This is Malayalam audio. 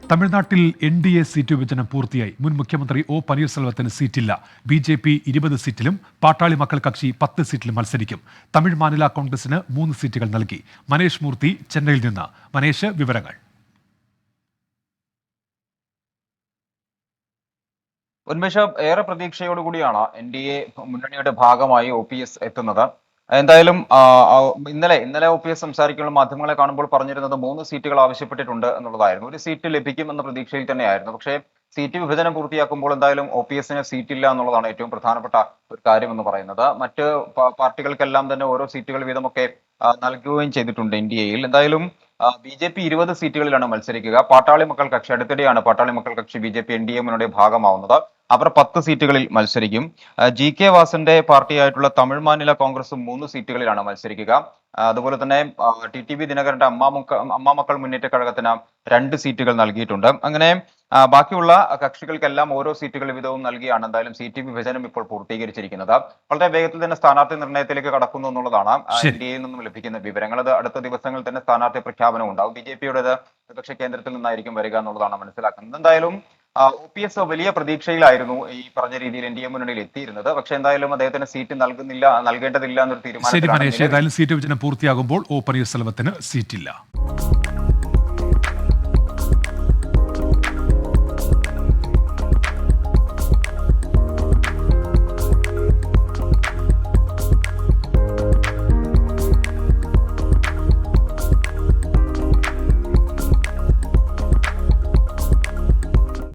തമിഴ്നാട്ടിൽ NDA സീറ്റ് വിഭജനം പൂർത്തിയായി. മുൻ മുഖ്യമന്ത്രി ഒ പനീർസെൽവത്തിന് സീറ്റില്ല. BJP 20 സീറ്റിലും പാട്ടാളി മക്കൾ കക്ഷി 10 സീറ്റിലും മത്സരിക്കും. തമിഴ് മാനില കോൺഗ്രസിന് 3 സീറ്റുകൾ നൽകി. മനേഷ് മൂർത്തി ചെന്നൈയിൽ നിന്ന്. മനേഷ്, വിവരങ്ങൾ. ഉന്മേഷ, ഏറെ പ്രതീക്ഷയോടുകൂടിയാണ് NDA മുന്നണിയുടെ ഭാഗമായി OPS എത്തുന്നത്. എന്തായാലും ഇന്നലെ OPS സംസാരിക്കുന്ന മാധ്യമങ്ങളെ കാണുമ്പോൾ പറഞ്ഞിരുന്നത് 3 സീറ്റുകൾ ആവശ്യപ്പെട്ടിട്ടുണ്ട് എന്നുള്ളതായിരുന്നു. ഒരു സീറ്റ് ലഭിക്കുമെന്ന പ്രതീക്ഷയിൽ തന്നെയായിരുന്നു. പക്ഷേ സീറ്റ് വിഭജനം പൂർത്തിയാക്കുമ്പോൾ എന്തായാലും OPSന് സീറ്റില്ല എന്നുള്ളതാണ് ഏറ്റവും പ്രധാനപ്പെട്ട ഒരു കാര്യം എന്ന് പറയുന്നത്. മറ്റ് പാർട്ടികൾക്കെല്ലാം തന്നെ ഓരോ സീറ്റുകൾ വീതമൊക്കെ നൽകുകയും ചെയ്തിട്ടുണ്ട് NDAയിൽ. എന്തായാലും BJP 20 സീറ്റുകളിലാണ് മത്സരിക്കുക. പാട്ടാളി മക്കൾ കക്ഷി അടുത്തിടെയാണ് പാട്ടാളി മക്കൾ കക്ഷി BJP NDA മുന്നണിയുടെ ഭാഗമാവുന്നത്. അവർ 10 സീറ്റുകളിൽ മത്സരിക്കും. GK വാസന്റെ പാർട്ടിയായിട്ടുള്ള തമിഴ് മാനില കോൺഗ്രസും 3 സീറ്റുകളിലാണ് മത്സരിക്കുക. അതുപോലെ തന്നെ TTV ദിനകരന്റെ അമ്മ മക്കൾ മുന്നേറ്റ കഴകത്തിന് 2 സീറ്റുകൾ നൽകിയിട്ടുണ്ട്. അങ്ങനെ ബാക്കിയുള്ള കക്ഷികൾക്കെല്ലാം ഓരോ സീറ്റുകൾ വീതവും നൽകിയാണ് എന്തായാലും സീറ്റ് വിഭജനം ഇപ്പോൾ പൂർത്തീകരിച്ചിരിക്കുന്നത്. വളരെ വേഗത്തിൽ തന്നെ സ്ഥാനാർത്ഥി നിർണയത്തിലേക്ക് കടക്കുന്നു എന്നുള്ളതാണ് NDAയിൽ നിന്നും ലഭിക്കുന്ന വിവരങ്ങൾ. അത് അടുത്ത ദിവസങ്ങളിൽ തന്നെ സ്ഥാനാർത്ഥി പ്രഖ്യാപനം ഉണ്ടാവും. BJPയുടേത് പ്രതിപക്ഷ കേന്ദ്രത്തിൽ നിന്നായിരിക്കും വരിക എന്നുള്ളതാണ് മനസ്സിലാക്കുന്നത്. എന്തായാലും OPS വലിയ പ്രതീക്ഷയിലായിരുന്നു ഈ പറഞ്ഞ രീതിയിൽ NDA മുന്നണിയിൽ എത്തിയിരുന്നത്. പക്ഷെ എന്തായാലും അദ്ദേഹത്തിന് സീറ്റ് നൽകേണ്ടതില്ല എന്നൊരു തീരുമാനം. ശരി മനേഷ്, ഏതായാലും സീറ്റ് വിഭജനം പൂർത്തിയാകുമ്പോൾ ഒ പനീർസെൽവത്തിന് സീറ്റില്ല.